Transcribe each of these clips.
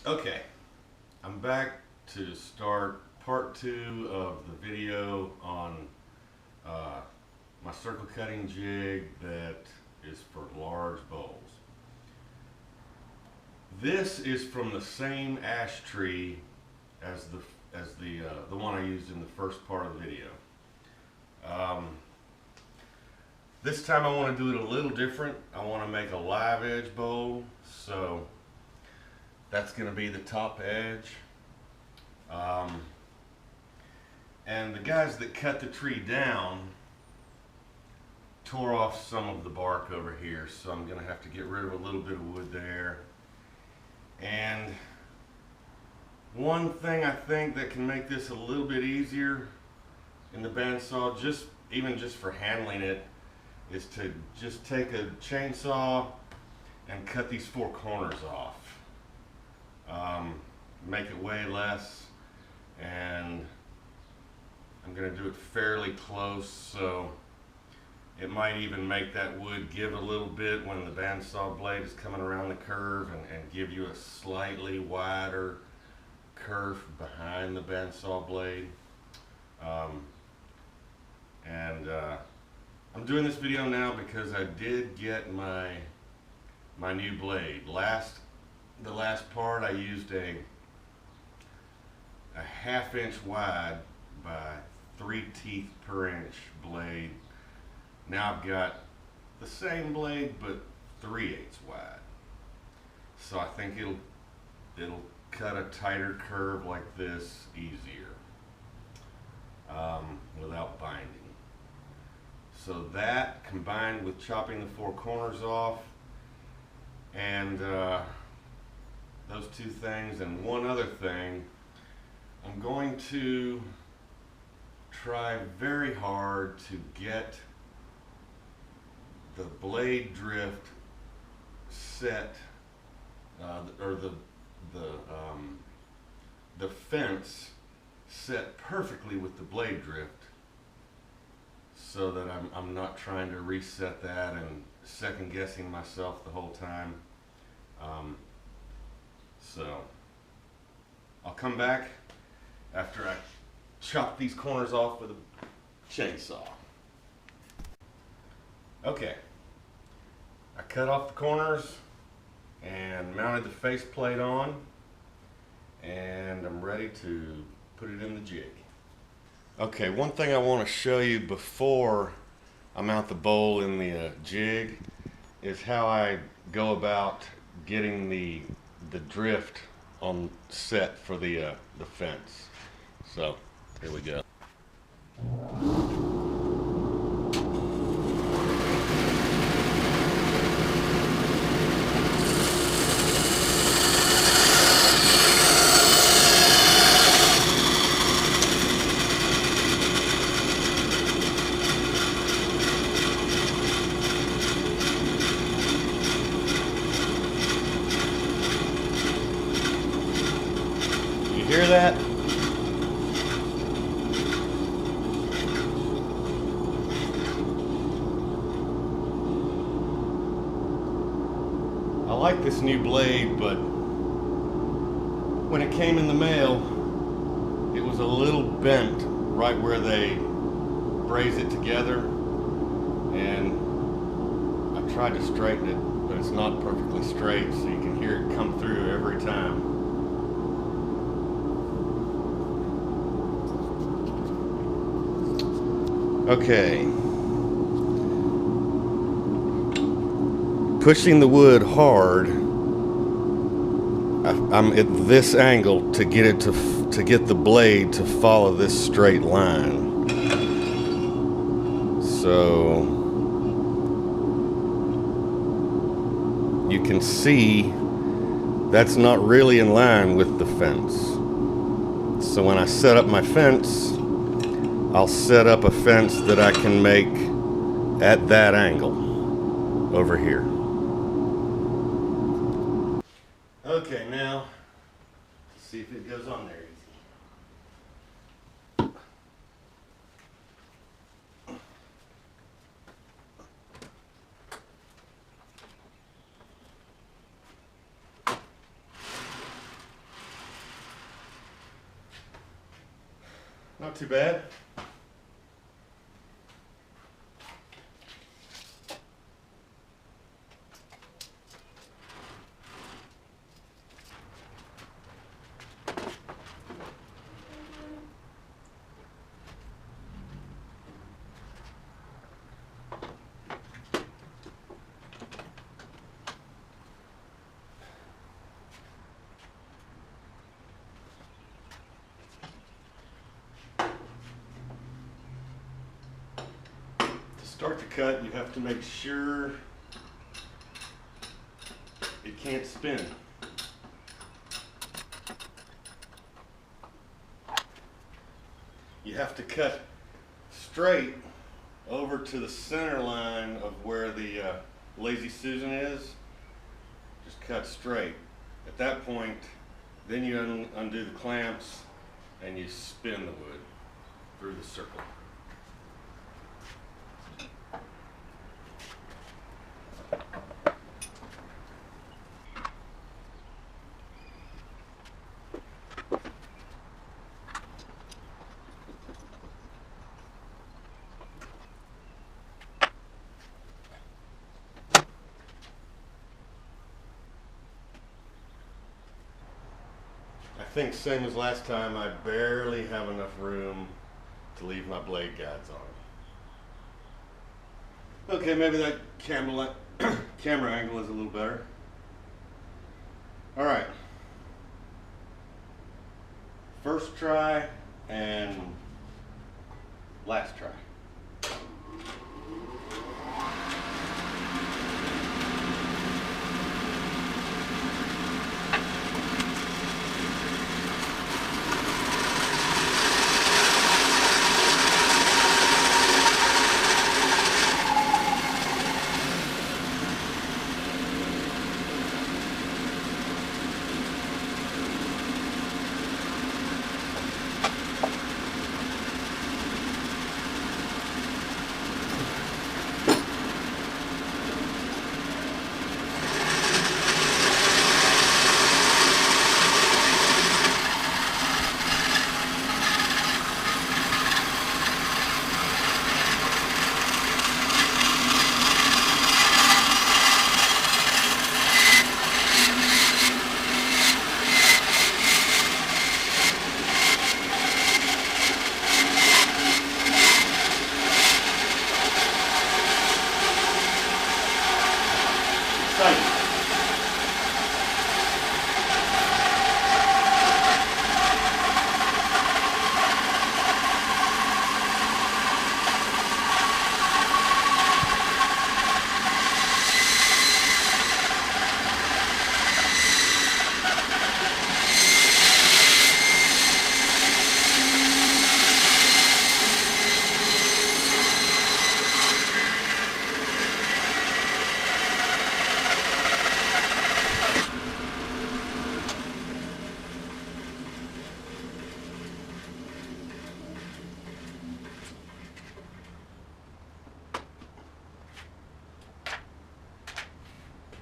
Okay, I'm back to start part 2 of the video on my circle cutting jig that is for large bowls. This is from the same ash tree as the one I used in the first part of the video. This time I want to do it a little different. I want to make a live edge bowl, so that's going to be the top edge. And the guys that cut the tree down tore off some of the bark over here, so I'm going to have to get rid of a little bit of wood there. And one thing I think that can make this a little bit easier in the bandsaw, even just for handling it, is to just take a chainsaw and cut these 4 corners off. Make it weigh less, and I'm going to do it fairly close, so it might even make that wood give a little bit when the bandsaw blade is coming around the curve, and give you a slightly wider curve behind the bandsaw blade. I'm doing this video now because I did get my new blade. The last part I used a 1/2 inch wide by 3 teeth per inch blade. Now I've got the same blade but 3/8 wide. So I think it'll cut a tighter curve like this easier without binding. So that, combined with chopping the 4 corners off, and those 2 things, and one other thing, I'm going to try very hard to get the blade drift set, or the fence set perfectly with the blade drift, so that I'm not trying to reset that and second guessing myself the whole time. So I'll come back after I chop these corners off with a chainsaw. Okay, I cut off the corners and mounted the faceplate on, and I'm ready to put it in the jig. Okay, one thing I want to show you before I mount the bowl in the jig is how I go about getting the drift on set for the fence. So here we go. Hear that? I like this new blade, but when it came in the mail, it was a little bent right where they braze it together, and I tried to straighten it, but it's not perfectly straight, so you can hear it come through every time. Okay, pushing the wood hard, I'm at this angle to get it to get the blade to follow this straight line. So you can see that's not really in line with the fence. So when I set up my fence, I'll set up a fence that I can make at that angle over here. Okay, now let's see if it goes on there easy. Not too bad. Start the cut, you have to make sure it can't spin. You have to cut straight over to the center line of where the lazy susan is. Just cut straight. At that point, then you undo the clamps and you spin the wood through the circle. I think same as last time, I barely have enough room to leave my blade guides on. Okay, maybe that camera angle is a little better. All right. First try and last try.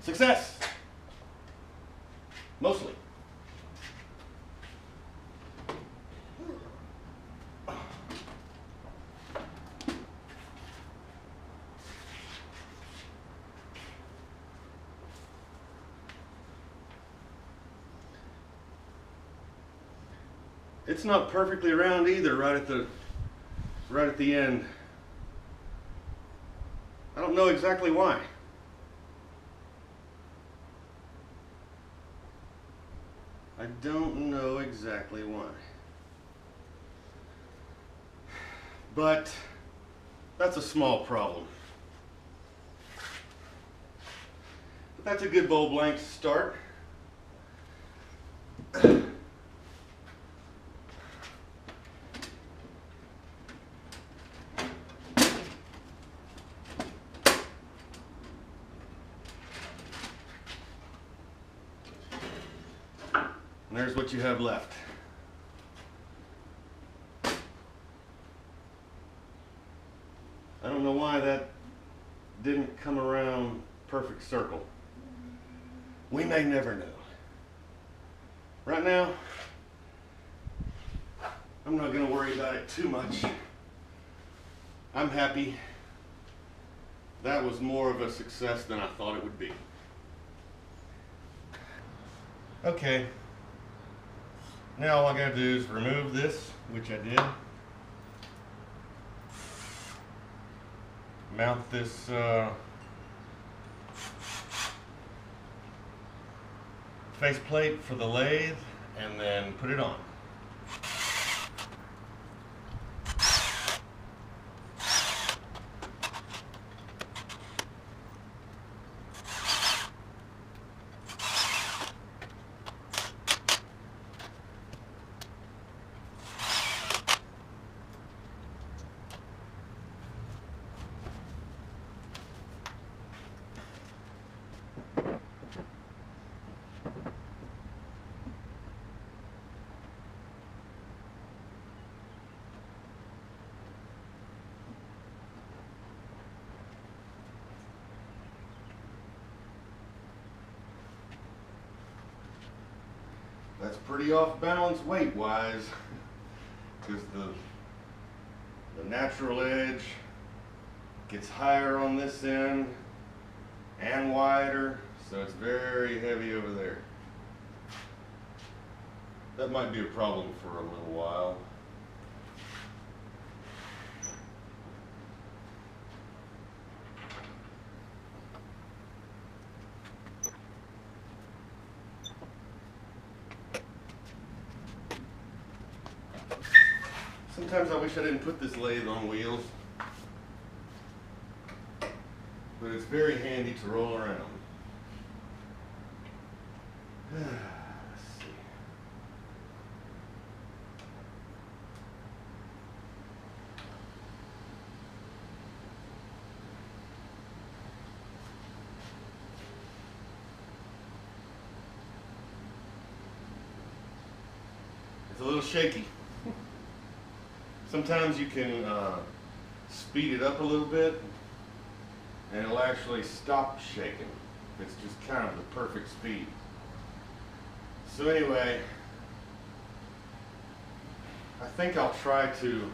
Success! Mostly. It's not perfectly round either, right at the end. I don't know exactly why. I don't know exactly why. But that's a small problem. But that's a good bowl blank to start. And there's what you have left. I don't know why that didn't come around perfect circle. We may never know. Right now, I'm not going to worry about it too much. I'm happy. That was more of a success than I thought it would be. Okay. Now all I got to do is remove this, which I did. Mount this faceplate for the lathe and then put it on. That's pretty off balance weight wise, because the natural edge gets higher on this end and wider, so it's very heavy over there. That might be a problem for a little while. Sometimes I wish I didn't put this lathe on wheels, but it's very handy to roll around. Let's see. It's a little shaky. Sometimes you can speed it up a little bit and it'll actually stop shaking. It's just kind of the perfect speed. So anyway, I think I'll try to,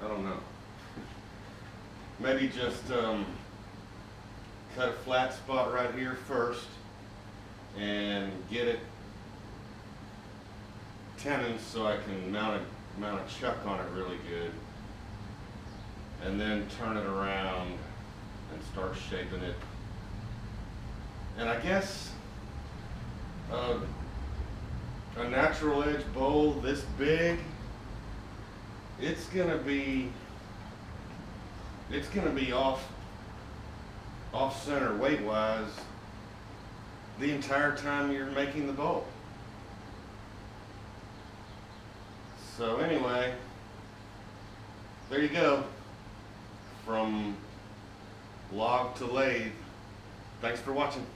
I don't know, maybe just cut a flat spot right here first and get it tenons so I can mount a chuck on it really good, and then turn it around and start shaping it. And I guess a natural edge bowl this big, it's gonna be off center weight wise the entire time you're making the bowl. So anyway, there you go, from log to lathe. Thanks for watching.